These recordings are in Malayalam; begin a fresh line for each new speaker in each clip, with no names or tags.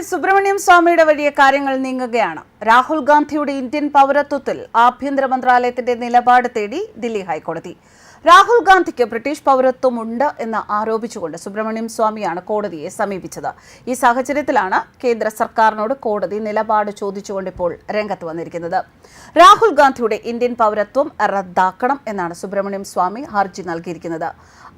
സുബ്രഹ്മണ്യം സ്വാമിയുടെ വലിയ കാര്യങ്ങൾ നീങ്ങുകയാണ്. രാഹുൽ ഗാന്ധിയുടെ ഇന്ത്യൻ പൗരത്വത്തിൽ ആഭ്യന്തര മന്ത്രാലയത്തിന്റെ നിലപാട് തേടി ദില്ലി ഹൈക്കോടതി. രാഹുൽ ഗാന്ധിക്ക് ബ്രിട്ടീഷ് പൗരത്വമുണ്ട് എന്ന് ആരോപിച്ചുകൊണ്ട് സുബ്രഹ്മണ്യം സ്വാമിയാണ് കോടതിയെ സമീപിച്ചത്. ഈ സാഹചര്യത്തിലാണ് കേന്ദ്ര സർക്കാരിനോട് കോടതി നിലപാട് ചോദിച്ചുകൊണ്ട് ഇപ്പോൾ രംഗത്ത് വന്നിരിക്കുന്നത്. രാഹുൽ ഗാന്ധിയുടെ ഇന്ത്യൻ പൗരത്വം റദ്ദാക്കണം എന്നാണ് സുബ്രഹ്മണ്യം സ്വാമി ഹർജി നൽകിയിരിക്കുന്നത്.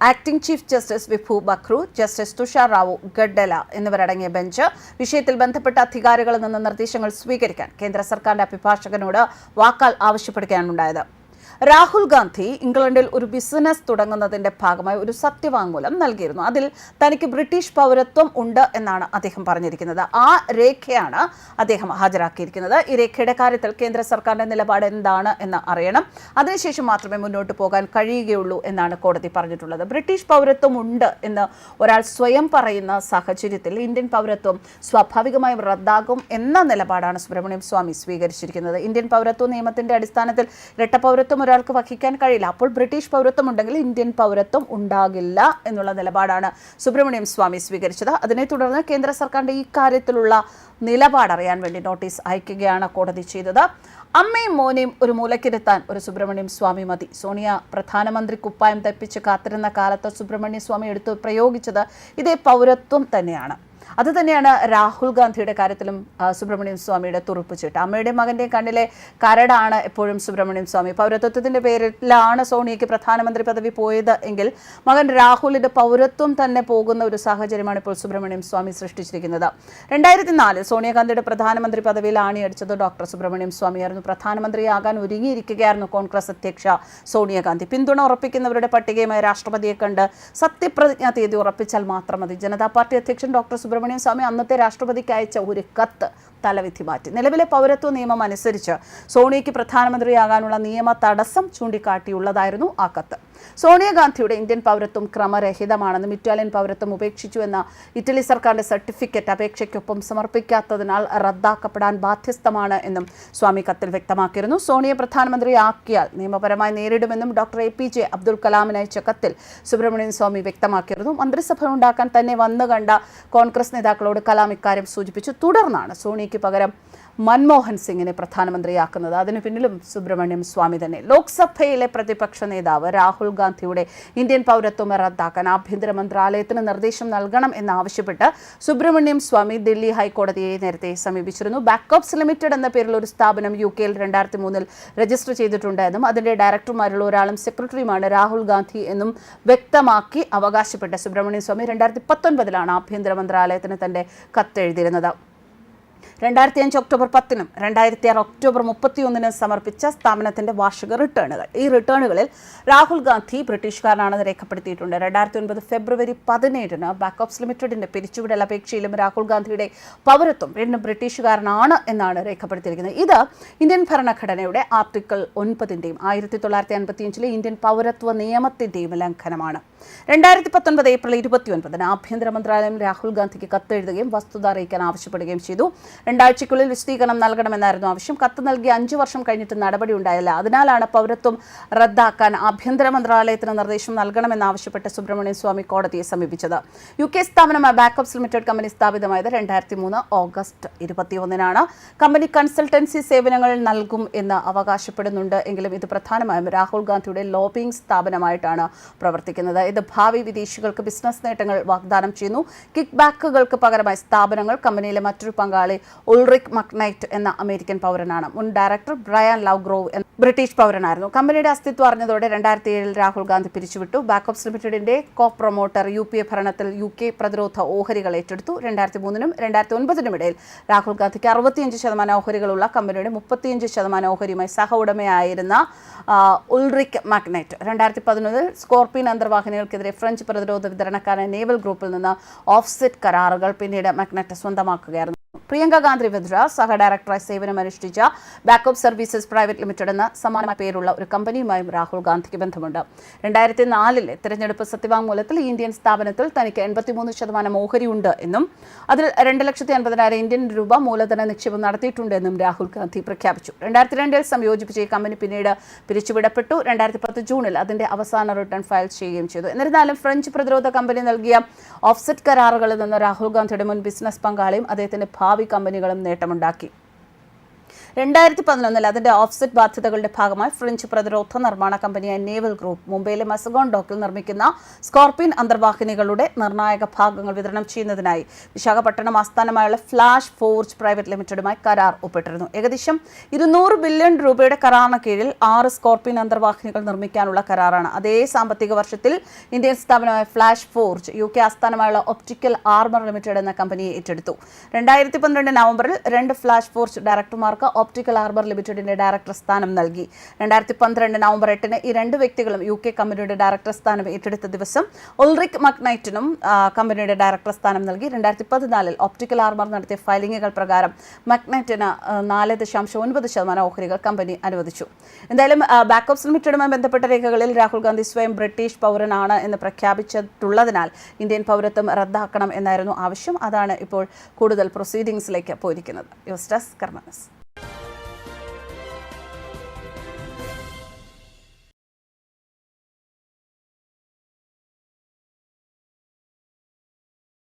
ആക്ടിംഗ് ചീഫ് ജസ്റ്റിസ് വിഭു ബക്രു, ജസ്റ്റിസ് തുഷാർ റാവു ഗഡ്ഡല എന്നിവരടങ്ങിയ ബെഞ്ച് വിഷയത്തിൽ ബന്ധപ്പെട്ട അധികാരികളിൽ നിന്ന് നിർദ്ദേശങ്ങൾ സ്വീകരിക്കാൻ കേന്ദ്ര സർക്കാരിന്റെ അഭിഭാഷകനോട് വാക്കാൽ ആവശ്യപ്പെടുകയാണുണ്ടായത്. രാഹുൽ ഗാന്ധി ഇംഗ്ലണ്ടിൽ ഒരു ബിസിനസ് തുടങ്ങുന്നതിന്റെ ഭാഗമായി ഒരു സത്യവാങ്മൂലം നൽകിയിരുന്നു. അതിൽ തനിക്ക് ബ്രിട്ടീഷ് പൗരത്വം ഉണ്ട് എന്നാണ് അദ്ദേഹം പറഞ്ഞിരിക്കുന്നത്. ആ രേഖയാണ് അദ്ദേഹം ഹാജരാക്കിയിരിക്കുന്നത്. ഈ രേഖയുടെ കാര്യത്തിൽ കേന്ദ്ര സർക്കാരിന്റെ നിലപാട് എന്താണ് എന്ന് അറിയണം. അതിനുശേഷം മാത്രമേ മുന്നോട്ട് പോകാൻ കഴിയുകയുള്ളൂ എന്നാണ് കോടതി പറഞ്ഞിട്ടുള്ളത്. ബ്രിട്ടീഷ് പൗരത്വം ഉണ്ട് എന്ന് ഒരാൾ സ്വയം പറയുന്ന സാഹചര്യത്തിൽ ഇന്ത്യൻ പൗരത്വം സ്വാഭാവികമായും റദ്ദാകും എന്ന നിലപാടാണ് സുബ്രഹ്മണ്യം സ്വാമി സ്വീകരിച്ചിരിക്കുന്നത്. ഇന്ത്യൻ പൗരത്വ നിയമത്തിന്റെ അടിസ്ഥാനത്തിൽ ഇരട്ട പൗരത്വം ഒരാൾക്ക് വഹിക്കാൻ കഴിയില്ല. അപ്പോൾ ബ്രിട്ടീഷ് പൗരത്വം ഉണ്ടെങ്കിൽ ഇന്ത്യൻ പൗരത്വം ഉണ്ടാകില്ല എന്നുള്ള നിലപാടാണ് സുബ്രഹ്മണ്യം സ്വാമി സ്വീകരിച്ചത്. അതിനെ തുടർന്ന് കേന്ദ്ര സർക്കാരിന്റെ ഈ കാര്യത്തിലുള്ള നിലപാടറിയാൻ വേണ്ടി നോട്ടീസ് അയക്കുകയാണ് കോടതി ചെയ്തത്. അമ്മയും മോനെയും ഒരു മൂലക്കിരുത്താൻ ഒരു സുബ്രഹ്മണ്യം സ്വാമി മതി. സോണിയ പ്രധാനമന്ത്രി കുപ്പായം തപ്പിച്ച് കാത്തിരുന്ന കാലത്ത് സുബ്രഹ്മണ്യ സ്വാമി എടുത്തു പ്രയോഗിച്ചത് ഇതേ പൗരത്വം തന്നെയാണ്. അത് തന്നെയാണ് രാഹുൽ ഗാന്ധിയുടെ കാര്യത്തിലും സുബ്രഹ്മണ്യം സ്വാമിയുടെ തുറുപ്പുചീട്ട്. അമ്മയുടെയും മകന്റെയും കണ്ണിലെ കരടാണ് എപ്പോഴും സുബ്രഹ്മണ്യം സ്വാമി. പൗരത്വത്തിന്റെ പേരിലാണ് സോണിയയ്ക്ക് പ്രധാനമന്ത്രി പദവി പോയത് എങ്കിൽ മകൻ രാഹുലിന്റെ പൗരത്വം തന്നെ പോകുന്ന ഒരു സാഹചര്യമാണ് ഇപ്പോൾ സുബ്രഹ്മണ്യം സ്വാമി സൃഷ്ടിച്ചിരിക്കുന്നത്. 2004 സോണിയാഗാന്ധിയുടെ പ്രധാനമന്ത്രി പദവിയിൽ ആണിയടിച്ചത് ഡോക്ടർ സുബ്രഹ്മണ്യം സ്വാമിയായിരുന്നു. പ്രധാനമന്ത്രിയാകാൻ ഒരുങ്ങിയിരിക്കുകയായിരുന്നു കോൺഗ്രസ് അധ്യക്ഷ സോണിയാഗാന്ധി. പിന്തുണ ഉറപ്പിക്കുന്നവരുടെ പട്ടികയുമായി രാഷ്ട്രപതിയെ കണ്ട് സത്യപ്രതിജ്ഞാ തീയതി ഉറപ്പിച്ചാൽ മാത്രം മതി. ജനതാ പാർട്ടി അധ്യക്ഷൻ ഡോക്ടർ സുബ്രഹ്മണ്യം സ്വാമി അന്നത്തെ രാഷ്ട്രപതിക്ക് അയച്ച ഒരു കത്ത് തലവിധി മാറ്റി. നിലവിലെ പൗരത്വ നിയമം അനുസരിച്ച് സോണിയയ്ക്ക് പ്രധാനമന്ത്രിയാകാനുള്ള നിയമ തടസ്സം ചൂണ്ടിക്കാട്ടിയുള്ളതായിരുന്നു ആ കത്ത്. സോണിയാഗാന്ധിയുടെ ഇന്ത്യൻ പൗരത്വം ക്രമരഹിതമാണെന്നും ഇറ്റാലിയൻ പൗരത്വം ഉപേക്ഷിച്ചു എന്ന ഇറ്റലി സർക്കാരിന്റെ സർട്ടിഫിക്കറ്റ് അപേക്ഷയ്ക്കൊപ്പം സമർപ്പിക്കാത്തതിനാൽ റദ്ദാക്കപ്പെടാൻ ബാധ്യസ്ഥമാണ് എന്നും സ്വാമി കത്തിൽ വ്യക്തമാക്കിയിരുന്നു. സോണിയെ പ്രധാനമന്ത്രിയാക്കിയാൽ നിയമപരമായി നേരിടുമെന്നും ഡോക്ടർ APJ അബ്ദുൽ കലാമിന് അയച്ച കത്തിൽ സുബ്രഹ്മണ്യം സ്വാമി വ്യക്തമാക്കിയിരുന്നു. മന്ത്രിസഭ ഉണ്ടാക്കാൻ തന്നെ വന്നു കണ്ട കോൺഗ്രസ് നേതാക്കളോട് കലാം ഇക്കാര്യം സൂചിപ്പിച്ചു. തുടർന്നാണ് സോണിയയ്ക്ക് പകരം മൻമോഹൻ സിംഗിനെ പ്രധാനമന്ത്രിയാക്കുന്നത്. അതിനു പിന്നിലും സുബ്രഹ്മണ്യം സ്വാമി തന്നെ. ലോക്സഭയിലെ പ്രതിപക്ഷ നേതാവ് രാഹുൽ ഗാന്ധിയുടെ ഇന്ത്യൻ പൗരത്വം റദ്ദാക്കാൻ ആഭ്യന്തര മന്ത്രാലയത്തിന് നിർദ്ദേശം നൽകണം എന്നാവശ്യപ്പെട്ട് സുബ്രഹ്മണ്യം സ്വാമി ദില്ലി ഹൈക്കോടതിയെ നേരത്തെ സമീപിച്ചിരുന്നു. ബാക്കപ്സ് ലിമിറ്റഡ് എന്ന പേരിൽ ഒരു സ്ഥാപനം UK 2003 രജിസ്റ്റർ ചെയ്തിട്ടുണ്ട് എന്നും അതിന്റെ ഡയറക്ടർമാരുള്ള ഒരാളും സെക്രട്ടറിയുമാണ് രാഹുൽ ഗാന്ധി എന്നും വ്യക്തമാക്കി അവകാശപ്പെട്ട സുബ്രഹ്മണ്യം സ്വാമി 2019 ആഭ്യന്തര മന്ത്രാലയത്തിന് തന്റെ കത്തെഴുതിയിരുന്നത്. 2005 ഒക്ടോബർ 10 2006 ഒക്ടോബർ 31 സമർപ്പിച്ച സ്ഥാപനത്തിന്റെ വാർഷിക റിട്ടേണുകൾ. ഈ റിട്ടേണുകളിൽ രാഹുൽ ഗാന്ധി ബ്രിട്ടീഷുകാരനാണെന്ന് രേഖപ്പെടുത്തിയിട്ടുണ്ട്. 2009 ഫെബ്രുവരി 17 ബാക്കപ്സ് ലിമിറ്റഡിന്റെ പിരിച്ചുവിടൽ അപേക്ഷയിലും രാഹുൽ ഗാന്ധിയുടെ പൗരത്വം വീണ്ടും ബ്രിട്ടീഷുകാരനാണ് എന്നാണ് രേഖപ്പെടുത്തിയിരിക്കുന്നത്. ഇത് ഇന്ത്യൻ ഭരണഘടനയുടെ ആർട്ടിക്കിൾ 9 1955 ഇന്ത്യൻ പൗരത്വ നിയമത്തിന്റെയും ലംഘനമാണ്. 2019 ഏപ്രിൽ 29 ആഭ്യന്തര മന്ത്രാലയം രാഹുൽ ഗാന്ധിക്ക് കത്തെഴുതുകയും വസ്തുത അറിയിക്കാൻ ആവശ്യപ്പെടുകയും ചെയ്തു. 2 ആഴ്ചയ്ക്കുള്ളിൽ വിശദീകരണം നൽകണമെന്നായിരുന്നു ആവശ്യം. കത്ത് നൽകി 5 വർഷം കഴിഞ്ഞിട്ട് നടപടി ഉണ്ടായില്ല. അതിനാലാണ് പൗരത്വം റദ്ദാക്കാൻ ആഭ്യന്തര മന്ത്രാലയത്തിന് നിർദ്ദേശം നൽകണമെന്നാവശ്യപ്പെട്ട് സുബ്രഹ്മണ്യം സ്വാമി കോടതിയെ സമീപിച്ചത്. UK സ്ഥാപനമായ ബാക്കപ്സ് ലിമിറ്റഡ് കമ്പനി സ്ഥാപിതമായത് 2003 ഓഗസ്റ്റ് 21 കമ്പനി കൺസൾട്ടൻസി സേവനങ്ങൾ നൽകും എന്ന് അവകാശപ്പെടുന്നുണ്ട് എങ്കിലും ഇത് പ്രധാനമായും രാഹുൽ ഗാന്ധിയുടെ ലോബിയിങ് സ്ഥാപനമായിട്ടാണ് പ്രവർത്തിക്കുന്നത്. ഇത് ഭാവി വിദേശികൾക്ക് ബിസിനസ് നേട്ടങ്ങൾ വാഗ്ദാനം ചെയ്യുന്നു. കിക്ക് ബാക്കുകൾക്ക് പകരമായി സ്ഥാപനങ്ങൾ കമ്പനിയിലെ മറ്റൊരു പങ്കാളി ഉൾറിക് മക്നൈറ്റ് എന്ന അമേരിക്കൻ പൗരനാണ്. മുൻ ഡയറക്ടർ ബ്രയാൻ ലവ്ഗ്രോവ് എന്ന ബ്രിട്ടീഷ് പൗരനായിരുന്നു. കമ്പനിയുടെ അസ്തിത്വം അറിഞ്ഞതോടെ 2007 രാഹുൽ ഗാന്ധി പിരിച്ചുവിട്ടു. ബാക്കപ്സ് ലിമിറ്റഡിന്റെ കോ പ്രൊമോട്ടർ UPA ഭരണത്തിൽ UK പ്രതിരോധ ഓഹരികൾ ഏറ്റെടുത്തു. 2003 2009 ഇടയിൽ രാഹുൽ ഗാന്ധിക്ക് 65% ഓഹരികളുള്ള കമ്പനിയുടെ 35% ഓഹരിയുമായി സഹ ഉടമയായിരുന്ന ഉൾറിക് മക്നൈറ്റ് 2011 സ്കോർപിയൻ അന്തർവാഹിനികൾക്കെതിരെ ഫ്രഞ്ച് പ്രതിരോധ വിതരണക്കാരൻ നേവൽ ഗ്രൂപ്പിൽ നിന്ന് ഓഫ്സെറ്റ് കരാറുകൾ പിന്നീട് മക്നൈറ്റ് സ്വന്തമാക്കുകയായിരുന്നു. പ്രിയങ്ക ഗാന്ധി വദ്ര സഹ ഡയറക്ടറായി സേവനമനുഷ്ഠിച്ച ബാക്കപ്പ് സർവീസസ് പ്രൈവറ്റ് ലിമിറ്റഡ് എന്ന സമാനമായ പേരുള്ള ഒരു കമ്പനിയുമായും രാഹുൽ ഗാന്ധിക്ക് ബന്ധമുണ്ട്. 2004 തെരഞ്ഞെടുപ്പ് സത്യവാങ്മൂലത്തിൽ ഈ ഇന്ത്യൻ സ്ഥാപനത്തിൽ തനിക്ക് 83% ഓഹരിയുണ്ട് എന്നും അതിൽ 2,50,000 ഇന്ത്യൻ രൂപ മൂലധന നിക്ഷേപം നടത്തിയിട്ടുണ്ടെന്നും രാഹുൽ ഗാന്ധി പ്രഖ്യാപിച്ചു. 2002 സംയോജിപ്പിച്ച ഈ കമ്പനി പിന്നീട് പിരിച്ചുവിടപ്പെട്ടു. 2010 ജൂണിൽ അതിന്റെ അവസാന റിട്ടേൺ ഫയൽ ചെയ്യുകയും ചെയ്തു. എന്നിരുന്നാലും ഫ്രഞ്ച് പ്രതിരോധ കമ്പനി നൽകിയ ഓഫ്സെറ്റ് കരാറുകളിൽ നിന്ന് രാഹുൽ ഗാന്ധിയുടെ മുൻ ബിസിനസ് പങ്കാളിയും അദ്ദേഹത്തിന്റെ ഭാവി കമ്പനികളും നേട്ടമുണ്ടാക്കി. 2011 അതിന്റെ ഓഫ്സെറ്റ് ബാധ്യതകളുടെ ഭാഗമായി ഫ്രഞ്ച് പ്രതിരോധ നിർമ്മാണ കമ്പനിയായ നേവൽ ഗ്രൂപ്പ് മുംബൈയിലെ മസഗോൺ ഡോക്കിൽ നിർമ്മിക്കുന്ന സ്കോർപിയൻ അന്തർവാഹിനികളുടെ നിർണായക ഭാഗങ്ങൾ വിതരണം ചെയ്യുന്നതിനായി വിശാഖപട്ടണം ആസ്ഥാനമായുള്ള ഫ്ലാഷ് ഫോർജ് പ്രൈവറ്റ് ലിമിറ്റഡുമായി കരാർ ഒപ്പിട്ടിരുന്നു. ഏകദേശം 200 ബില്യൺ രൂപയുടെ കരാറിന് കീഴിൽ 6 സ്കോർപിയൻ അന്തർവാഹിനികൾ നിർമ്മിക്കാനുള്ള കരാറാണ്. അതേ സാമ്പത്തിക വർഷത്തിൽ ഇന്ത്യൻ സ്ഥാപനമായ ഫ്ലാഷ് ഫോർജ് UK ആസ്ഥാനമായുള്ള ഒപ്റ്റിക്കൽ ആർമർ ലിമിറ്റഡ് എന്ന കമ്പനിയെ ഏറ്റെടുത്തു. 2012 നവംബറിൽ 2 ഫ്ലാഷ് ഫോർജ് ഡയറക്ടർമാർക്ക് ഒപ്റ്റിക്കൽ ആർമർ ലിമിറ്റഡിന്റെ ഡയറക്ടർ സ്ഥാനം നൽകി. 2012 നവംബർ 8 ഈ 2 വ്യക്തികളും UK കമ്പനിയുടെ ഡയറക്ടർ സ്ഥാനം ഏറ്റെടുത്ത ദിവസം ഉൾറിക് മക്നൈറ്റിനും കമ്പനിയുടെ ഡയറക്ടർ സ്ഥാനം നൽകി. 2014 ഒപ്റ്റിക്കൽ ആർമർ നടത്തിയ ഫയലിംഗുകൾ പ്രകാരം മക്നൈറ്റിന് 4.9% ഓഹരികൾ കമ്പനി അനുവദിച്ചു. എന്തായാലും ബാക്കപ്സ് ലിമിറ്റഡുമായി ബന്ധപ്പെട്ട രേഖകളിൽ രാഹുൽ ഗാന്ധി സ്വയം ബ്രിട്ടീഷ് പൗരനാണ് എന്ന് പ്രഖ്യാപിച്ചിട്ടുള്ളതിനാൽ ഇന്ത്യൻ പൗരത്വം റദ്ദാക്കണം എന്നായിരുന്നു ആവശ്യം. അതാണ് ഇപ്പോൾ കൂടുതൽ പ്രൊസീഡിംഗ്സിലേക്ക് പോയിരിക്കുന്നത്. ന്യൂസ് ഡെസ്ക് കർമ്മ ന്യൂസ്.